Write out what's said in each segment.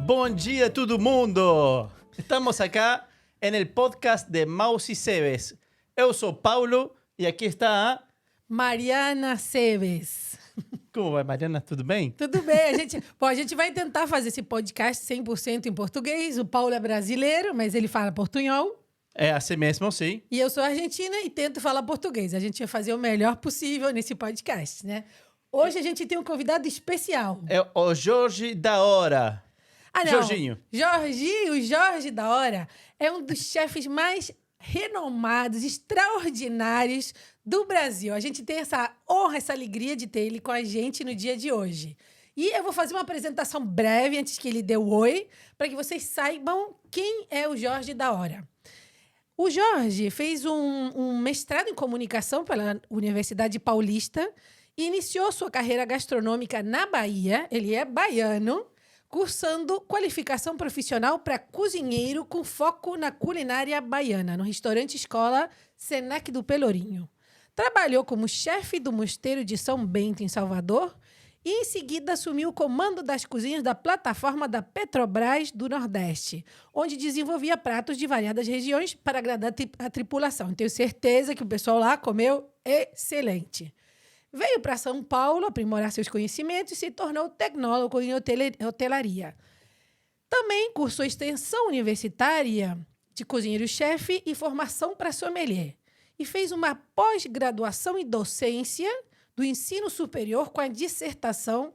bom dia todo mundo! Estamos acá en el podcast de Maus y Cebes. Eu sou Paulo e aqui está a... Mariana Cebes. Como vai, Mariana? Tudo bem? Tudo bem. A gente vai tentar fazer esse podcast 100% em português. O Paulo é brasileiro, mas ele fala portunhol. É assim mesmo, sim. E eu sou argentina e tento falar português. A gente vai fazer o melhor possível nesse podcast, né? Hoje a gente tem um convidado especial. É o Jorge da Hora. Ah, não. Jorginho. O Jorge da Hora é um dos chefes mais renomados, extraordinários do Brasil. A gente tem essa honra, essa alegria de ter ele com a gente no dia de hoje. E eu vou fazer uma apresentação breve antes que ele dê o oi, para que vocês saibam quem é o Jorge da Hora. O Jorge fez um mestrado em comunicação pela Universidade Paulista e iniciou sua carreira gastronômica na Bahia. Ele é baiano, cursando qualificação profissional para cozinheiro com foco na culinária baiana, no restaurante escola Senac do Pelourinho. Trabalhou como chefe do Mosteiro de São Bento, em Salvador, e em seguida assumiu o comando das cozinhas da plataforma da Petrobras do Nordeste, onde desenvolvia pratos de variadas regiões para agradar a tripulação. Tenho certeza que o pessoal lá comeu excelente. Veio para São Paulo aprimorar seus conhecimentos e se tornou tecnólogo em hotelaria. Também cursou extensão universitária de cozinheiro-chefe e formação para sommelier. E fez uma pós-graduação em docência do ensino superior com a dissertação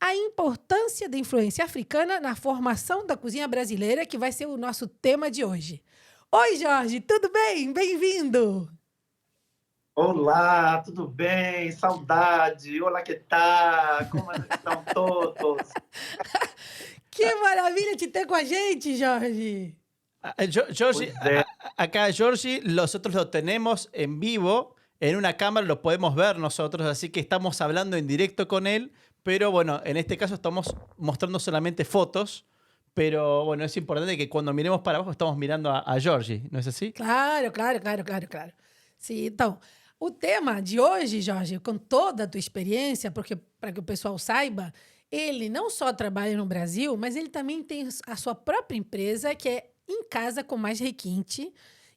A Importância da Influência Africana na Formação da Cozinha Brasileira, que vai ser o nosso tema de hoje. Oi, Jorge, tudo bem? Bem-vindo! Olá, tudo bem? Saudade! Olá, que tal? Como estão todos? Que maravilha te ter com a gente, Jorge! Jorge, acá Jorge, nosotros lo tenemos en vivo, en una cámara lo podemos ver nosotros, así que estamos hablando en directo con él, pero bueno, en este caso estamos mostrando solamente fotos, pero bueno, es importante que cuando miremos para abajo estamos mirando a Jorge, ¿no es así? Claro. Sim, então, o tema de hoje, Jorge, com toda a tua experiência, porque para que o pessoal saiba, ele não só trabalha no Brasil, mas ele também tem a sua própria empresa, que é Em Casa com Mais Requinte,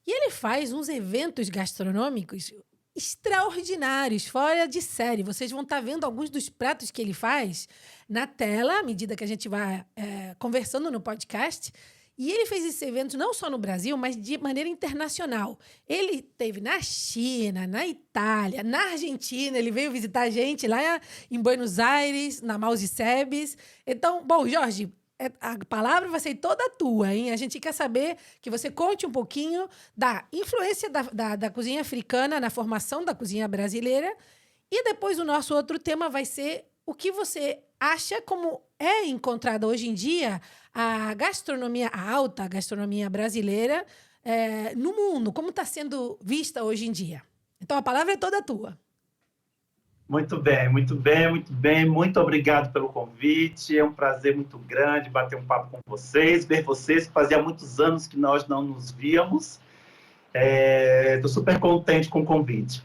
e ele faz uns eventos gastronômicos extraordinários, fora de série. Vocês vão estar vendo alguns dos pratos que ele faz na tela, à medida que a gente vai conversando no podcast. E ele fez esses eventos não só no Brasil, mas de maneira internacional. Ele esteve na China, na Itália, na Argentina. Ele veio visitar a gente lá em Buenos Aires, na Maus e Cebes. Então, bom, Jorge, a palavra vai ser toda tua, hein? A gente quer saber que você conte um pouquinho da influência da cozinha africana na formação da cozinha brasileira. E depois o nosso outro tema vai ser o que você acha como é encontrada hoje em dia a gastronomia, a alta gastronomia brasileira no mundo, como está sendo vista hoje em dia. Então, a palavra é toda tua. Muito bem. Muito obrigado pelo convite. É um prazer muito grande bater um papo com vocês, ver vocês. Fazia muitos anos que nós não nos víamos. Estou super contente com o convite.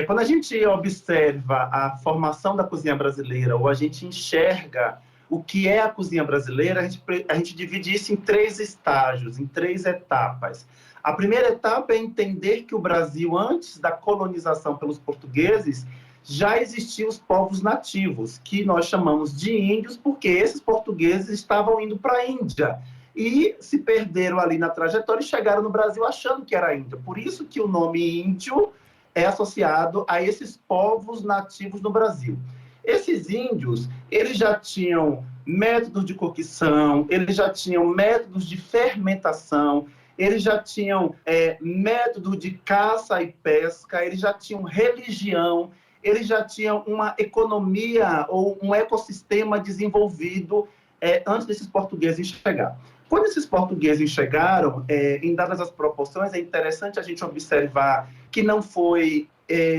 Quando a gente observa a formação da cozinha brasileira, ou a gente enxerga o que é a cozinha brasileira, a gente divide isso em 3 estágios, em 3 etapas. A primeira etapa é entender que o Brasil, antes da colonização pelos portugueses, já existiam os povos nativos, que nós chamamos de índios, porque esses portugueses estavam indo para a Índia e se perderam ali na trajetória e chegaram no Brasil achando que era Índia. Por isso que o nome índio é associado a esses povos nativos no Brasil. Esses índios, eles já tinham métodos de cocção, eles já tinham métodos de fermentação, eles já tinham método de caça e pesca, eles já tinham religião, eles já tinham uma economia ou um ecossistema desenvolvido antes desses portugueses chegar. Quando esses portugueses chegaram, em dadas as proporções, é interessante a gente observar que não foi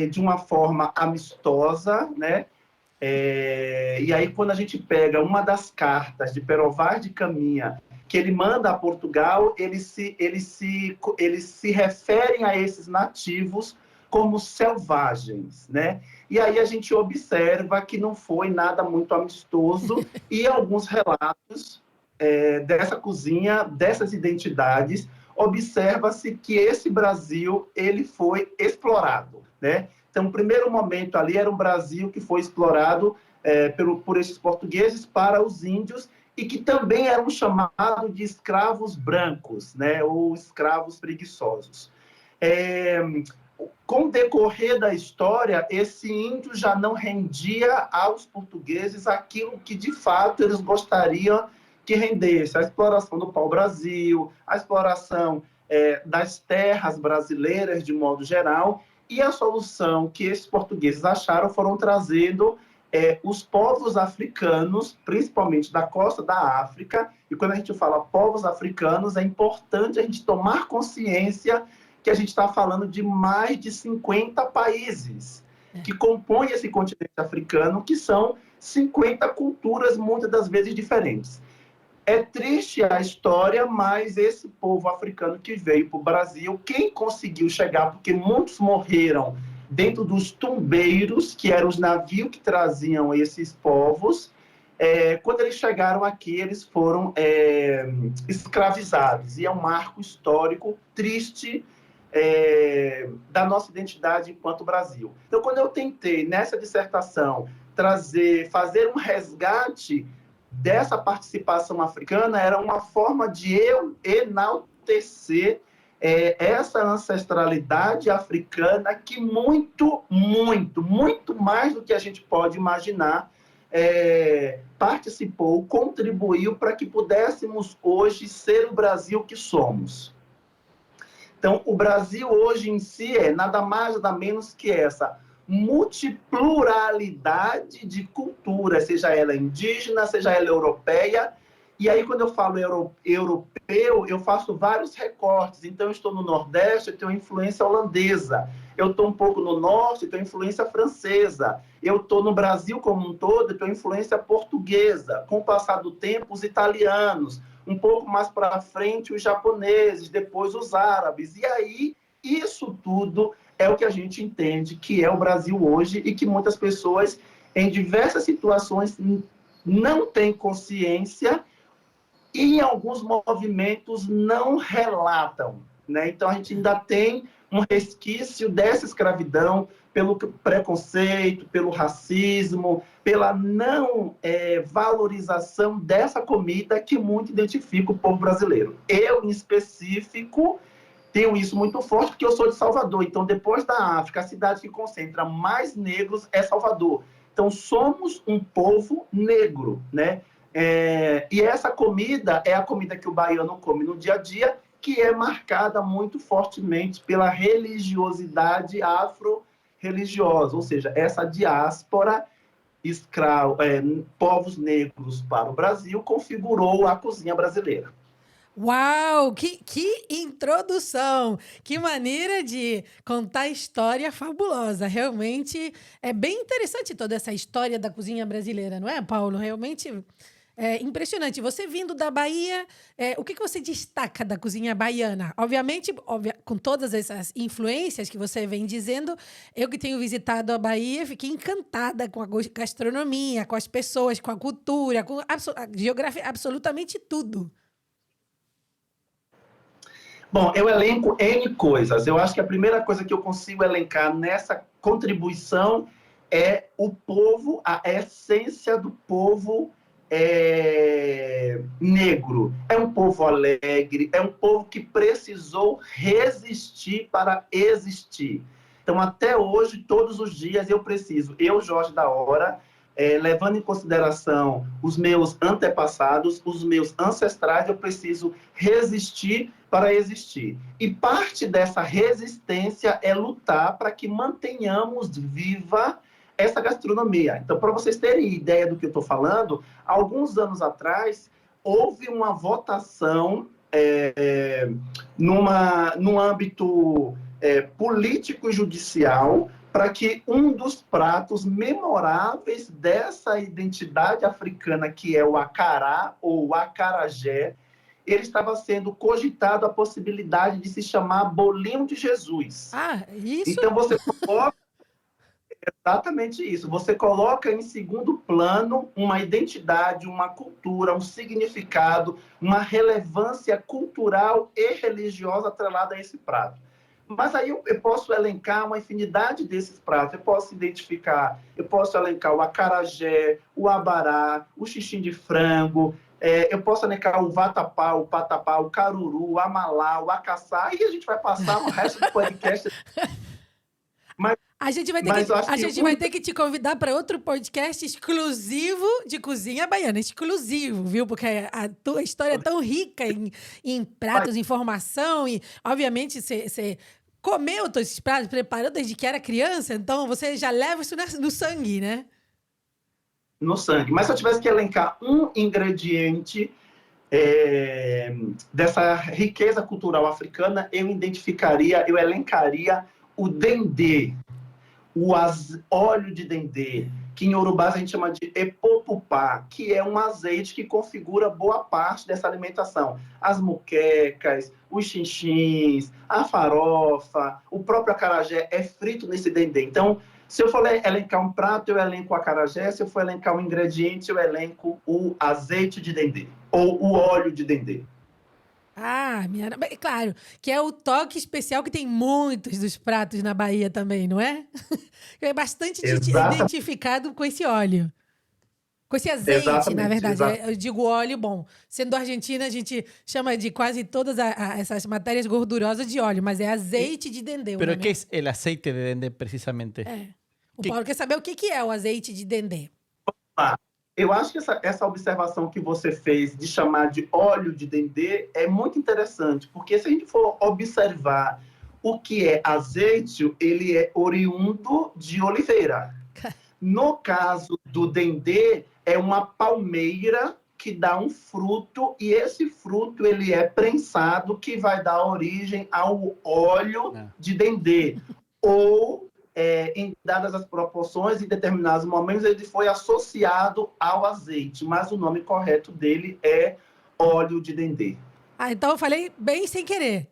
de uma forma amistosa, né? E aí, quando a gente pega uma das cartas de Pero Vaz de Caminha, que ele manda a Portugal, eles se referem a esses nativos como selvagens, né? E aí a gente observa que não foi nada muito amistoso e alguns relatos dessa cozinha, dessas identidades, observa-se que esse Brasil ele foi explorado, né? Então, o primeiro momento ali era um Brasil que foi explorado por esses portugueses para os índios e que também eram chamados de escravos brancos, né? Ou escravos preguiçosos. Com o decorrer da história, esse índio já não rendia aos portugueses aquilo que, de fato, eles gostariam que rendesse. A exploração do pau-brasil, a exploração das terras brasileiras, de modo geral, e a solução que esses portugueses acharam foram trazendo os povos africanos, principalmente da costa da África, e quando a gente fala povos africanos, é importante a gente tomar consciência que a gente está falando de mais de 50 países que compõem esse continente africano, que são 50 culturas, muitas das vezes diferentes. É triste a história, mas esse povo africano que veio para o Brasil, quem conseguiu chegar, porque muitos morreram dentro dos tumbeiros, que eram os navios que traziam esses povos, quando eles chegaram aqui, eles foram escravizados. E é um marco histórico triste da nossa identidade enquanto Brasil. Então, quando eu tentei, nessa dissertação, fazer um resgate dessa participação africana, era uma forma de eu enaltecer essa ancestralidade africana que muito, muito, muito mais do que a gente pode imaginar participou, contribuiu para que pudéssemos hoje ser o Brasil que somos. Então, o Brasil hoje em si é nada mais, nada menos que essa multipluralidade de culturas, seja ela indígena, seja ela europeia. E aí, quando eu falo europeu, eu faço vários recortes. Então, eu estou no Nordeste, eu tenho influência holandesa. Eu estou um pouco no Norte, eu tenho influência francesa. Eu estou no Brasil como um todo, eu tenho influência portuguesa. Com o passar do tempo, os italianos. Um pouco mais para frente, os japoneses, depois os árabes. E aí, isso tudo é o que a gente entende que é o Brasil hoje e que muitas pessoas, em diversas situações, não têm consciência e, em alguns movimentos, não relatam, né? Então, a gente ainda tem um resquício dessa escravidão pelo preconceito, pelo racismo, pela não valorização dessa comida que muito identifica o povo brasileiro. Eu, em específico, tenho isso muito forte porque eu sou de Salvador. Então, depois da África, a cidade que concentra mais negros é Salvador. Então, somos um povo negro, né? E essa comida é a comida que o baiano come no dia a dia, que é marcada muito fortemente pela religiosidade afro-religiosa, ou seja, essa diáspora povos negros para o Brasil configurou a cozinha brasileira. Uau, que introdução! Que maneira de contar história fabulosa. Realmente é bem interessante toda essa história da cozinha brasileira, não é, Paulo? Realmente é impressionante. Você vindo da Bahia, o que você destaca da cozinha baiana? Obviamente, com todas essas influências que você vem dizendo, eu que tenho visitado a Bahia, fiquei encantada com a gastronomia, com as pessoas, com a cultura, com a geografia, absolutamente tudo. Bom, eu elenco N coisas. Eu acho que a primeira coisa que eu consigo elencar nessa contribuição é o povo, a essência do povo negro. É um povo alegre, é um povo que precisou resistir para existir. Então, até hoje, todos os dias, eu, Jorge da Hora, levando em consideração os meus antepassados, os meus ancestrais, eu preciso resistir para existir. E parte dessa resistência é lutar para que mantenhamos viva essa gastronomia. Então, para vocês terem ideia do que eu estou falando, alguns anos atrás, houve uma votação num âmbito político e judicial para que um dos pratos memoráveis dessa identidade africana, que é o acará ou o acarajé, ele estava sendo cogitado a possibilidade de se chamar bolinho de Jesus. Ah, isso? Então, você coloca Exatamente isso. Você coloca em segundo plano uma identidade, uma cultura, um significado, uma relevância cultural e religiosa atrelada a esse prato. Mas aí eu posso elencar uma infinidade desses pratos. Eu posso elencar o acarajé, o abará, o xixim de frango, eu posso elencar o vatapá, o patapá, o caruru, o amalá, o acaçá, e a gente vai passar o resto do podcast. Mas, A gente vai ter mas que, eu acho a que gente vai ter que te convidar para outro podcast exclusivo de cozinha baiana. Exclusivo, viu? Porque a tua história é tão rica em pratos, informação. E, obviamente, você comeu todos esses pratos, preparou desde que era criança. Então, você já leva isso no sangue, né? no sangue. Mas se eu tivesse que elencar um ingrediente dessa riqueza cultural africana, eu elencaria o dendê, óleo de dendê, que em Yorubá a gente chama de epopupá, que é um azeite que configura boa parte dessa alimentação. As muquecas, os chinchins, a farofa, o próprio acarajé é frito nesse dendê. Então, se eu for elencar um prato, eu elenco o acarajé. Se eu for elencar um ingrediente, eu elenco o azeite de dendê, ou o óleo de dendê. Claro, que é o toque especial que tem muitos dos pratos na Bahia também, não é? É bastante identificado com esse óleo. Com esse azeite, na verdade. Eu digo óleo, bom. Sendo argentina, a gente chama de quase todas essas matérias gordurosas de óleo, mas é azeite de dendê. Pero ¿qué es el aceite de dendé precisamente? O Paulo quer saber o que é o azeite de dendê. Eu acho que essa observação que você fez de chamar de óleo de dendê é muito interessante, porque se a gente for observar o que é azeite, ele é oriundo de oliveira. No caso do dendê, é uma palmeira que dá um fruto, e esse fruto ele é prensado, que vai dar origem ao óleo de dendê. Ou, em dadas as proporções, em determinados momentos, ele foi associado ao azeite, mas o nome correto dele é óleo de dendê. Então eu falei bem sem querer.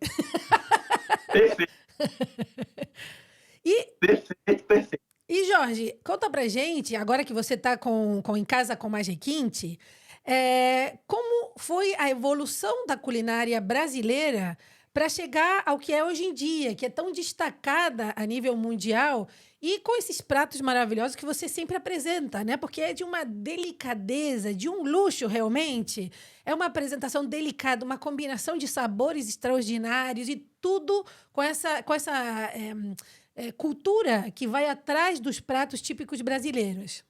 Perfeito. Perfeito. E, Jorge, conta pra gente, agora que você tá em casa com mais requinte, como foi a evolução da culinária brasileira para chegar ao que é hoje em dia, que é tão destacada a nível mundial, e com esses pratos maravilhosos que você sempre apresenta, né? Porque é de uma delicadeza, de um luxo realmente. É uma apresentação delicada, uma combinação de sabores extraordinários e tudo com essa cultura que vai atrás dos pratos típicos brasileiros.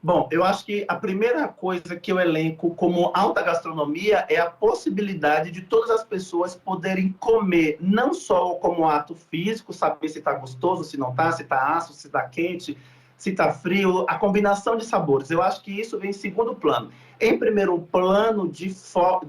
Bom, eu acho que a primeira coisa que eu elenco como alta gastronomia é a possibilidade de todas as pessoas poderem comer, não só como ato físico, saber se está gostoso, se não está, se está ácido, se está quente, se está frio, a combinação de sabores. Eu acho que isso vem em segundo plano. Em primeiro plano, de fato,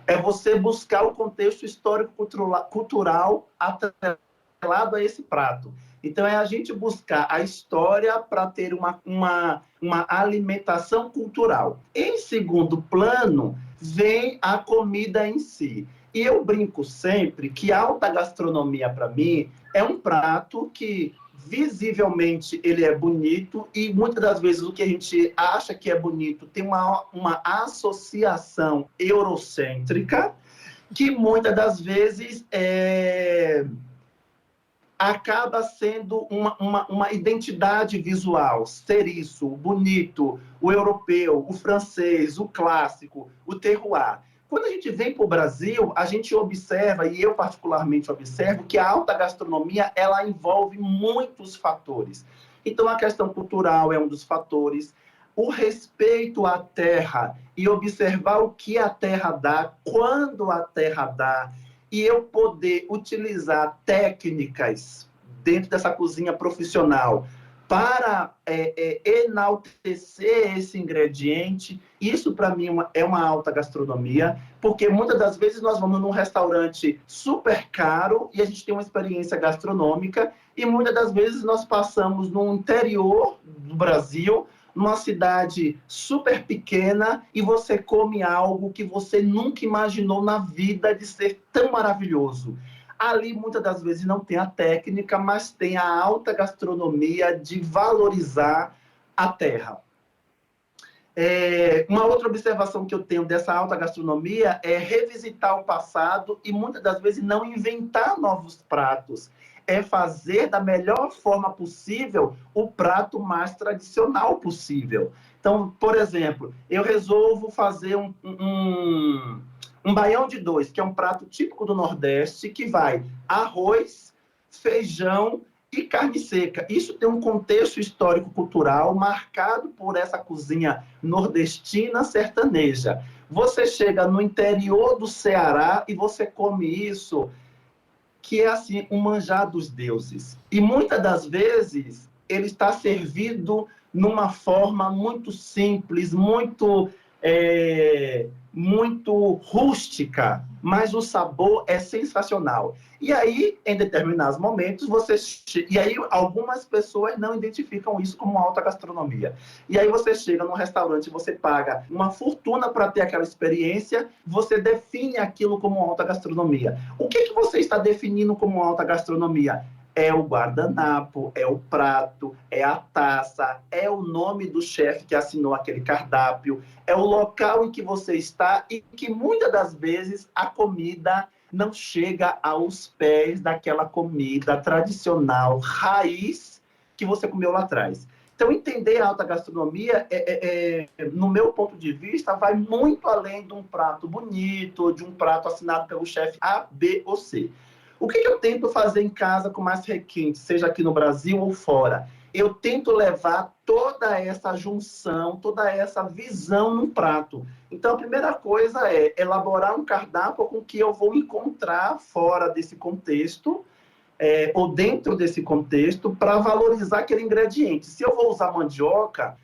é você buscar o contexto histórico-cultural atrelado a esse prato. Então, é a gente buscar a história para ter uma alimentação cultural. Em segundo plano, vem a comida em si. E eu brinco sempre que a alta gastronomia, para mim, é um prato que, visivelmente, ele é bonito e, muitas das vezes, o que a gente acha que é bonito tem uma associação eurocêntrica que, muitas das vezes, acaba sendo uma identidade visual, ser isso, o bonito, o europeu, o francês, o clássico, o terroir. Quando a gente vem para o Brasil, a gente observa, e eu particularmente observo, que a alta gastronomia ela envolve muitos fatores. Então, a questão cultural é um dos fatores, o respeito à terra e observar o que a terra dá, quando a terra dá, e eu poder utilizar técnicas dentro dessa cozinha profissional para enaltecer esse ingrediente, isso para mim é uma alta gastronomia, porque muitas das vezes nós vamos num restaurante super caro e a gente tem uma experiência gastronômica, e muitas das vezes nós passamos no interior do Brasil, numa cidade super pequena, e você come algo que você nunca imaginou na vida de ser tão maravilhoso. Ali, muitas das vezes, não tem a técnica, mas tem a alta gastronomia de valorizar a terra. Uma outra observação que eu tenho dessa alta gastronomia é revisitar o passado e, muitas das vezes, não inventar novos pratos. É fazer da melhor forma possível o prato mais tradicional possível. Então, por exemplo, eu resolvo fazer um baião de dois, que é um prato típico do Nordeste, que vai arroz, feijão e carne seca. Isso tem um contexto histórico-cultural marcado por essa cozinha nordestina sertaneja. Você chega no interior do Ceará e você come isso, que é assim, um manjar dos deuses. E muitas das vezes ele está servido numa forma muito simples, muito rústica, mas o sabor é sensacional. E aí, em determinados momentos, e aí algumas pessoas não identificam isso como alta gastronomia. E aí você chega num restaurante, você paga uma fortuna para ter aquela experiência, você define aquilo como alta gastronomia. O que você está definindo como alta gastronomia? É o guardanapo, é o prato, é a taça, é o nome do chefe que assinou aquele cardápio, é o local em que você está e que muitas das vezes a comida não chega aos pés daquela comida tradicional, raiz, que você comeu lá atrás. Então, entender a alta gastronomia, no meu ponto de vista, vai muito além de um prato bonito, de um prato assinado pelo chefe A, B ou C. O que eu tento fazer em casa com mais requinte, seja aqui no Brasil ou fora? Eu tento levar toda essa junção, toda essa visão num prato. Então, a primeira coisa é elaborar um cardápio com que eu vou encontrar fora desse contexto, ou dentro desse contexto, para valorizar aquele ingrediente. Se eu vou usar mandioca,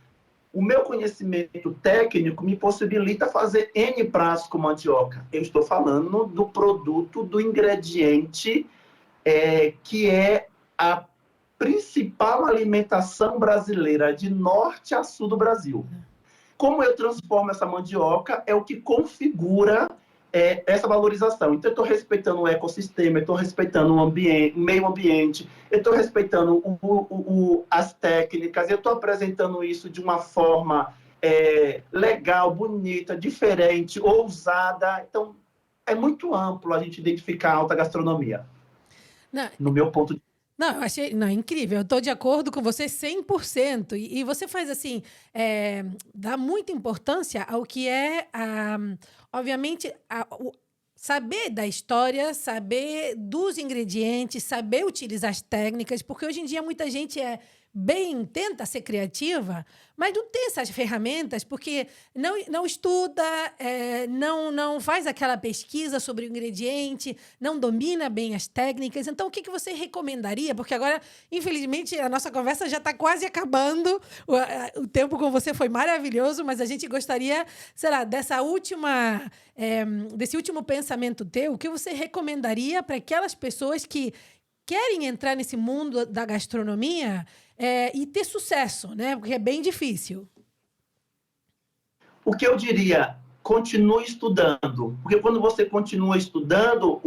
o meu conhecimento técnico me possibilita fazer N pratos com mandioca. Eu estou falando do produto, do ingrediente, que é a principal alimentação brasileira, de norte a sul do Brasil. Como eu transformo essa mandioca é o que configura essa valorização. Então, eu estou respeitando o ecossistema, eu estou respeitando o meio ambiente, eu estou respeitando as técnicas, eu estou apresentando isso de uma forma legal, bonita, diferente, ousada. Então, é muito amplo a gente identificar a alta gastronomia, no meu ponto de vista. Não, eu achei incrível. Eu estou de acordo com você 100%. E você faz assim, dá muita importância ao que obviamente, saber da história, saber dos ingredientes, saber utilizar as técnicas, porque hoje em dia muita gente tenta ser criativa, mas não tem essas ferramentas, porque não estuda, não faz aquela pesquisa sobre o ingrediente, não domina bem as técnicas. Então, o que você recomendaria? Porque agora, infelizmente, a nossa conversa já está quase acabando. O tempo com você foi maravilhoso, mas a gente gostaria, sei lá, desse último pensamento teu, o que você recomendaria para aquelas pessoas que querem entrar nesse mundo da gastronomia e ter sucesso, né? Porque é bem difícil. O que eu diria? Continue estudando. Porque quando você continua estudando,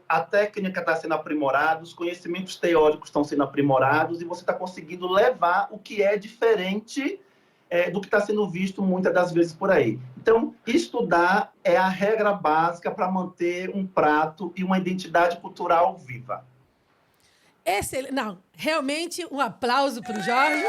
a técnica está sendo aprimorada, os conhecimentos teóricos estão sendo aprimorados e você está conseguindo levar o que é diferente do que está sendo visto muitas das vezes por aí. Então, estudar é a regra básica para manter um prato e uma identidade cultural viva. Excelente. Não, realmente um aplauso para o Jorge.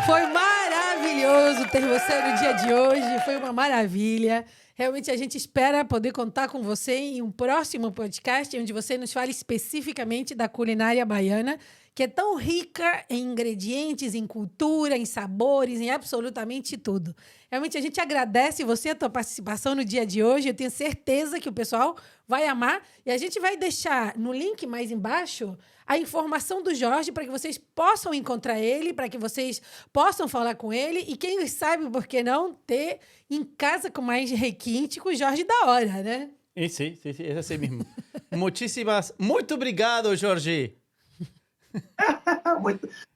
Foi maravilhoso ter você no dia de hoje, foi uma maravilha. Realmente a gente espera poder contar com você em um próximo podcast, onde você nos fale especificamente da culinária baiana, que é tão rica em ingredientes, em cultura, em sabores, em absolutamente tudo. Realmente a gente agradece você, a tua participação no dia de hoje. Eu tenho certeza que o pessoal vai amar. E a gente vai deixar no link mais embaixo a informação do Jorge para que vocês possam encontrar ele, para que vocês possam falar com ele e quem sabe, por que não, ter em casa com mais requinte com o Jorge da hora, né? Sim, é assim mesmo. Muito obrigado, Jorge.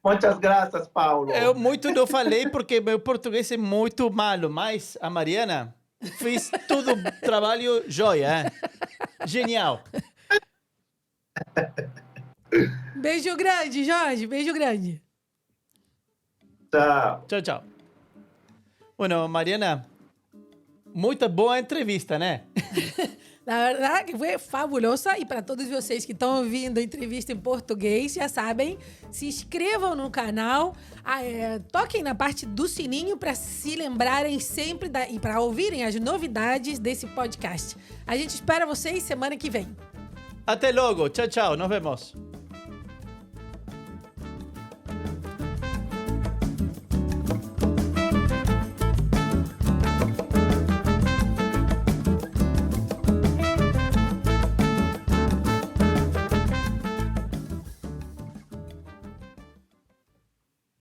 Muitas graças, Paulo. Eu muito não falei porque meu português é muito malo, mas a Mariana fez todo o trabalho joia. Genial. Beijo grande, Jorge. Beijo grande. Tchau. Chao, chao. Bueno, Mariana, muito boa entrevista, né? Na verdade, que foi fabulosa. E para todos vocês que estão ouvindo a entrevista em português, já sabem, se inscrevam no canal, toquem na parte do sininho para se lembrarem sempre e para ouvirem as novidades desse podcast. A gente espera vocês semana que vem. Até logo. Tchau, tchau. Nos vemos.